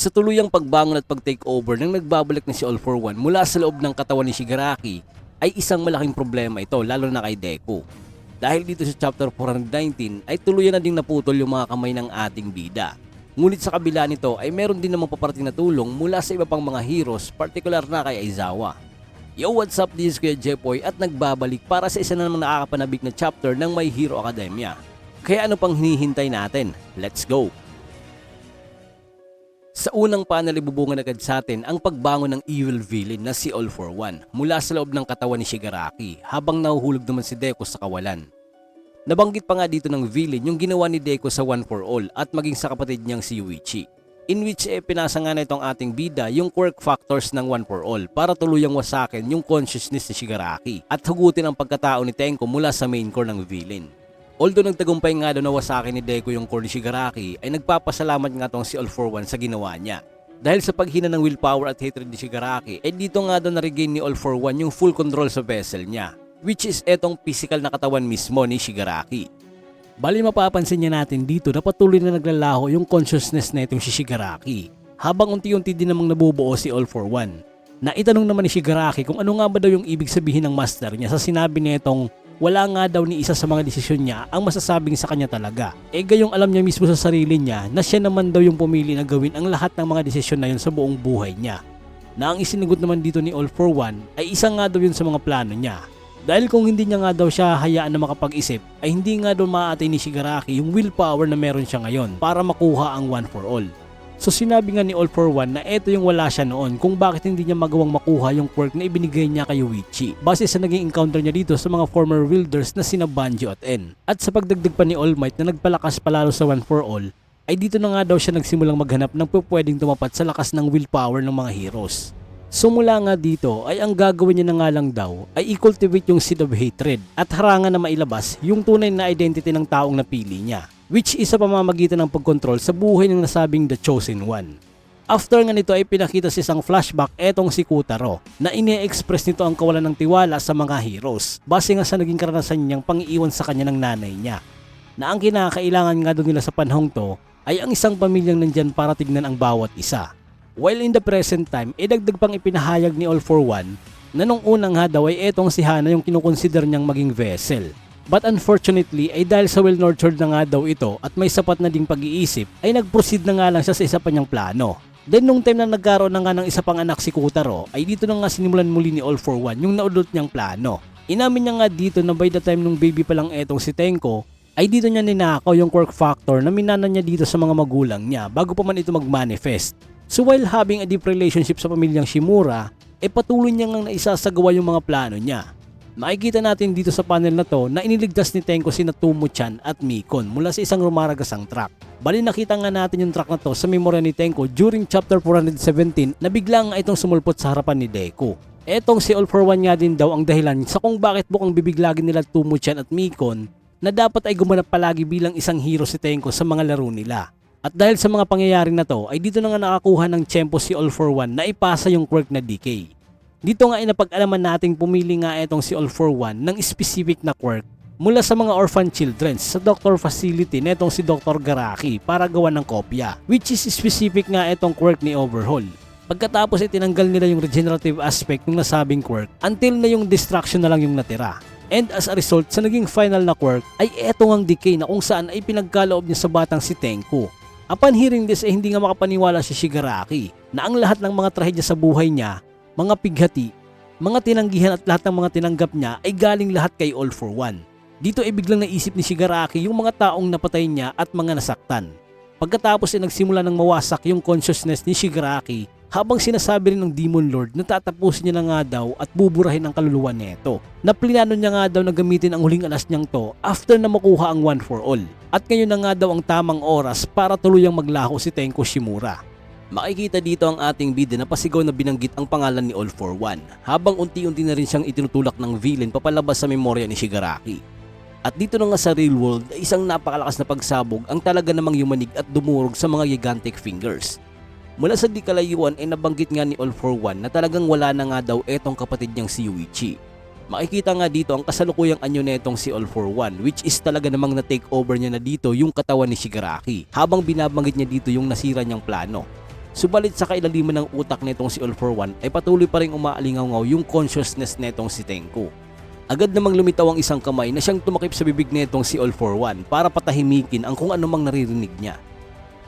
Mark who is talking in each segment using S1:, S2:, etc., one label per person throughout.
S1: Sa tuluyang pagbangon at pag-takeover nang nagbabalik na si All For One mula sa loob ng katawan ni Shigaraki ay isang malaking problema ito lalo na kay Deku. Dahil dito sa chapter 419 ay tuluyan na ding naputol yung mga kamay ng ating bida. Ngunit sa kabila nito ay meron din namang paparating na tulong mula sa iba pang mga heroes, partikular na kay Aizawa. Yo, what's up? This is Kuya Jepoy at nagbabalik para sa isa na namang nakakapanabik na chapter ng My Hero Academia. Kaya ano pang hinihintay natin? Let's go! Sa unang panel ibubungan agad sa atin ang pagbangon ng evil villain na si All For One mula sa loob ng katawan ni Shigaraki habang nahuhulog naman si Deku sa kawalan. Nabanggit pa nga dito ng villain yung ginawa ni Deku sa One For All at maging sa kapatid niyang si Yuichi. In which pinasa nga na itong ating bida yung quirk factors ng One For All para tuluyang wasakin yung consciousness ni Shigaraki at hugutin ang pagkatao ni Tenko mula sa main core ng villain. Although nagtagumpay nga daw na wasakin ni Deku yung core ni Shigaraki ay nagpapasalamat nga tong si All For One sa ginawa niya. Dahil sa paghina ng willpower at hatred ni Shigaraki ay dito nga daw na-regain ni All For One yung full control sa vessel niya, which is etong physical na katawan mismo ni Shigaraki. Bali mapapansin niya natin dito na patuloy na naglalaho yung consciousness na itong si Shigaraki habang unti-unti din namang nabubuo si All For One. Naitanong naman ni Shigaraki kung ano nga ba daw yung ibig sabihin ng master niya sa sinabi nitong wala nga daw ni isa sa mga desisyon niya ang masasabing sa kanya talaga. Gayong alam niya mismo sa sarili niya na siya naman daw yung pumili na gawin ang lahat ng mga desisyon na yun sa buong buhay niya. Na ang isinigot naman dito ni All For One ay isa nga daw yun sa mga plano niya. Dahil kung hindi niya nga daw siya hayaan na makapag-isip ay hindi nga daw maaatay ni Shigaraki yung willpower na meron siya ngayon para makuha ang One For All. So sinabi nga ni All For One na eto yung wala siya noon kung bakit hindi niya magawang makuha yung quirk na ibinigay niya kay Yuichi base sa naging encounter niya dito sa mga former wielders na sina Banjo at En. At sa pagdagdag pa ni All Might na nagpalakas palalo sa One For All ay dito na nga daw siya nagsimulang maghanap ng pwedeng tumapat sa lakas ng willpower ng mga heroes. So mula nga dito ay ang gagawin niya na nga lang daw ay i-cultivate yung seed of hatred at harangan na mailabas yung tunay na identity ng taong napili niya, which is sa pamamagitan ng pagkontrol sa buhay ng nasabing The Chosen One. After nga nito ay pinakita sa isang flashback etong si Kotaro na ine-express nito ang kawalan ng tiwala sa mga heroes base nga sa naging karanasan niyang pang-iiwan sa kanya ng nanay niya. Na ang kinakailangan nga doon nila sa panahong to ay ang isang pamilyang nandyan para tignan ang bawat isa. While in the present time, dagdag pang ipinahayag ni All For One na nung unang nga daw ay etong si Hana yung kinukonsider niyang maging vessel. But unfortunately ay dahil sa well-nurtured na nga daw ito at may sapat na ding pag-iisip ay nag-proceed na nga lang siya sa isa pa niyang plano. Then nung time na nagkaroon na nga ng isa pang anak si Kotaro ay dito na nga sinimulan muli ni All For One yung naudot niyang plano. Inamin niya nga dito na by the time nung baby pa lang etong si Tenko ay dito niya ninakaw yung quirk factor na minana niya dito sa mga magulang niya bago pa man ito mag-manifest. So while having a deep relationship sa pamilyang Shimura, patuloy niya ngang naisasagawa yung mga plano niya. Makikita natin dito sa panel na to na iniligtas ni Tenko sina Tomo-chan at Mikon mula sa isang rumaragasang truck. Bali nakita nga natin yung truck na to sa memorya ni Tenko during chapter 417 na biglang itong sumulpot sa harapan ni Deku. Etong si All For One nga din daw ang dahilan sa kung bakit bukang bibiglagin nila Tomo-chan at Mikon na dapat ay gumanap palagi bilang isang hero si Tenko sa mga laro nila. At dahil sa mga pangyayari na to ay dito na nga nakakuha ng tiyempo si All For One na ipasa yung quirk na decay. Dito nga ay napag-alaman nating pumili nga itong si All For One ng specific na quirk mula sa mga orphan children sa doctor facility netong si Dr. Garaki para gawa ng kopya, which is specific nga itong quirk ni Overhaul. Pagkatapos ay tinanggal nila yung regenerative aspect ng nasabing quirk until na yung destruction na lang yung natira. And as a result sa naging final na quirk ay etong ang decay na kung saan ay pinagkaloob niya sa batang si Tenko. Upon hearing this ay hindi nga makapaniwala si Shigaraki na ang lahat ng mga trahedya sa buhay niya, mga pighati, mga tinanggihan at lahat ng mga tinanggap niya ay galing lahat kay All For One. Dito ay biglang naisip ni Shigaraki yung mga taong napatay niya at mga nasaktan. Pagkatapos ay nagsimula ng mawasak yung consciousness ni Shigaraki habang sinasabi rin ng Demon Lord na tatapusin niya na nga daw at buburahin ang kaluluwa nito. Na plinano niya nga daw na gamitin ang huling alas niyang to after na makuha ang One For All. At ngayon na nga daw ang tamang oras para tuluyang maglaho si Tenko Shimura. Makikita dito ang ating bida na pasigaw na binanggit ang pangalan ni All For One habang unti-unti na rin siyang itinutulak ng villain papalabas sa memorya ni Shigaraki. At dito na nga sa real world ay isang napakalakas na pagsabog ang talaga namang yumanig at dumurog sa mga gigantic fingers. Mula sa di kalayuan ay nabanggit nga ni All For One na talagang wala na nga daw etong kapatid niyang si Yuichi. Makikita nga dito ang kasalukuyang anyo netong si All For One, which is talaga namang na-take over niya na dito yung katawan ni Shigaraki habang binabanggit niya dito yung nasira niyang plano. Subalit sa kailaliman ng utak nitong si All For One ay patuloy pa rin umaalingaw yung consciousness nitong si Tenko. Agad namang lumitaw ang isang kamay na siyang tumakip sa bibig nitong si All For One para patahimikin ang kung anumang naririnig niya.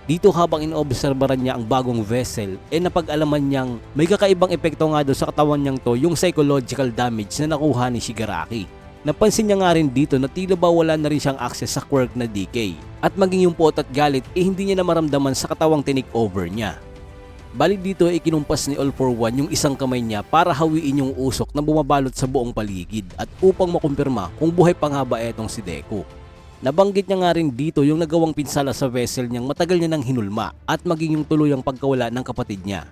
S1: Dito habang inoobserbahan niya ang bagong vessel, napag-alaman niyang may kakaibang epekto nga daw sa katawan niyang to yung psychological damage na nakuha ni Shigaraki. Napansin niya nga rin dito na tila ba wala na rin siyang access sa quirk na decay. At maging yung pot at galit hindi niya na maramdaman sa katawang tinake over niya. Bali dito kinumpas ni All For One yung isang kamay niya para hawiin yung usok na bumabalot sa buong paligid at upang makumpirma kung buhay pa nga ba etong si Deku. Nabanggit niya nga rin dito yung nagawang pinsala sa vessel niyang matagal niya nang hinulma at maging yung tuluyang pagkawala ng kapatid niya.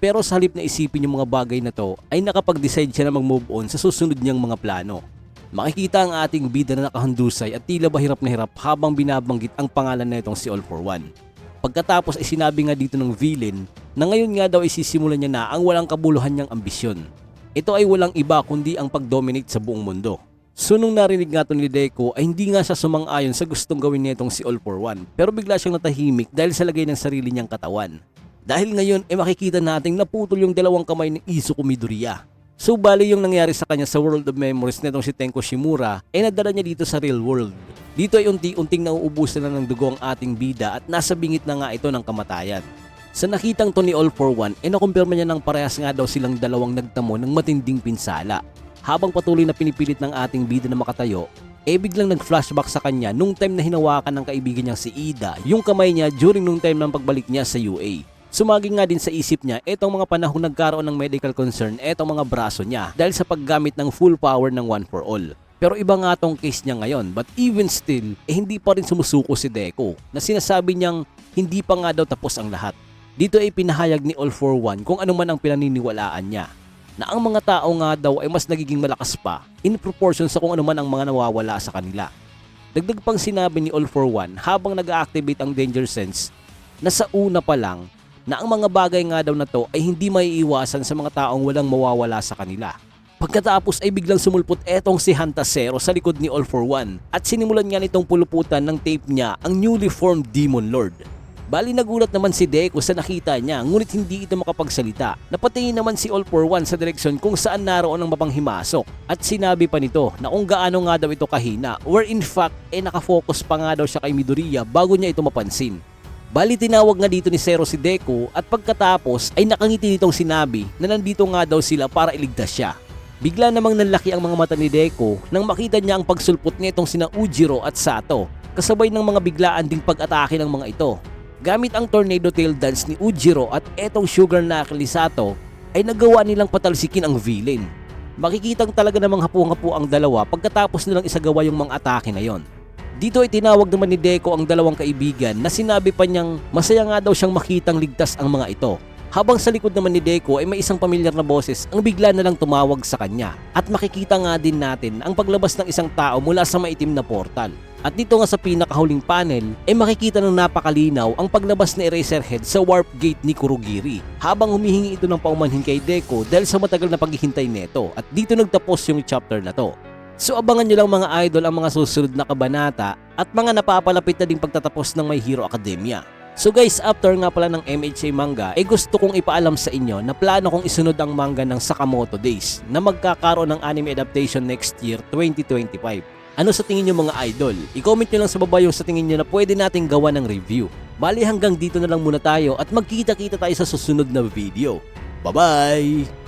S1: Pero sa halip na isipin yung mga bagay na to ay nakapag-decide siya na mag-move on sa susunod niyang mga plano. Makikita ang ating bida na nakahandusay at tila ba hirap na hirap habang binabanggit ang pangalan na itong si All For One. Pagkatapos ay sinabi nga dito ng villain na ngayon nga daw isisimulan niya na ang walang kabuluhan niyang ambisyon. Ito ay walang iba kundi ang pag-dominate sa buong mundo. So nung narinig nga to ni Deku ay hindi nga siya sumang-ayon sa gustong gawin nitong si All For One pero bigla siyang natahimik dahil sa lagay ng sarili niyang katawan. Dahil ngayon makikita nating naputol yung dalawang kamay ni Izuku Midoriya. So bali yung nangyari sa kanya sa World of Memories nitong si Tenko Shimura ay nadala niya dito sa real world. Dito ay unti-unting nauubusan na ng dugo ang ating bida at nasa bingit na nga ito ng kamatayan. Sa nakitang to ni All For One nakumpirma niya ng parehas nga daw silang dalawang nagtamo ng matinding pinsala. Habang patuloy na pinipilit ng ating bida na makatayo, biglang nag-flashback sa kanya nung time na hinawakan ng kaibigan niyang si Ida yung kamay niya during nung time ng pagbalik niya sa UA. Sumaging nga din sa isip niya etong mga panahong nagkaroon ng medical concern etong mga braso niya dahil sa paggamit ng full power ng One For All. Pero iba nga tong case niya ngayon but even still hindi pa rin sumusuko si Deku na sinasabi niyang hindi pa nga daw tapos ang lahat. Dito ay pinahayag ni All For One kung ano man ang pinaniniwalaan niya. Na ang mga tao nga daw ay mas nagiging malakas pa in proportion sa kung ano man ang mga nawawala sa kanila. Dagdag pang sinabi ni All For One habang nag-activate ang danger sense na sa una pa lang na ang mga bagay nga daw na to ay hindi maiiwasan sa mga taong walang mawawala sa kanila. Pagkatapos ay biglang sumulpot etong si Hanta Zero sa likod ni All For One at sinimulan niya nitong puluputan ng tape niya ang newly formed Demon Lord. Bali nagulat naman si Deku sa nakita niya ngunit hindi ito makapagsalita. Napatingin naman si All For One sa direksyon kung saan naroon ang mapanghimasok at sinabi pa nito na kung gaano nga daw ito kahina where in fact nakafocus pa nga daw siya kay Midoriya bago niya ito mapansin. Bali tinawag nga dito ni Zero si Deku at pagkatapos ay nakangiti nitong sinabi na nandito nga daw sila para iligtas siya. Bigla namang nanlaki ang mga mata ni Deku nang makita niya ang pagsulpot nitong sina Ujiro at Sato kasabay ng mga biglaan ding pag-atake ng mga ito. Gamit ang Tornado Tail Dance ni Ujiro at etong Sugar Knuckle ni Sato ay nagawa nilang patalsikin ang villain. Makikitang talaga namang hapu-hapu ang dalawa pagkatapos nilang isagawa yung mga atake na yon. Dito ay tinawag naman ni Deku ang dalawang kaibigan na sinabi pa niyang masaya nga daw siyang makitang ligtas ang mga ito. Habang sa likod naman ni Deku ay may isang pamilyar na boses ang bigla na lang tumawag sa kanya. At makikita nga din natin ang paglabas ng isang tao mula sa maitim na portal. At dito nga sa pinakahuling panel ay makikita ng napakalinaw ang paglabas ni Eraserhead sa warp gate ni Kurogiri habang humihingi ito ng paumanhin kay Deku dahil sa matagal na paghihintay nito at dito nagtapos yung chapter na to. So abangan nyo lang mga idol ang mga susunod na kabanata at mga napapalapit na ding pagtatapos ng My Hero Academia. So guys, after nga pala ng MHA manga, gusto kong ipaalam sa inyo na plano kong isunod ang manga ng Sakamoto Days na magkakaroon ng anime adaptation next year 2025. Ano sa tingin nyo mga idol? I-comment nyo lang sa baba yung sa tingin nyo na pwede nating gawa ng review. Bali hanggang dito na lang muna tayo at magkita-kita tayo sa susunod na video. Bye-bye!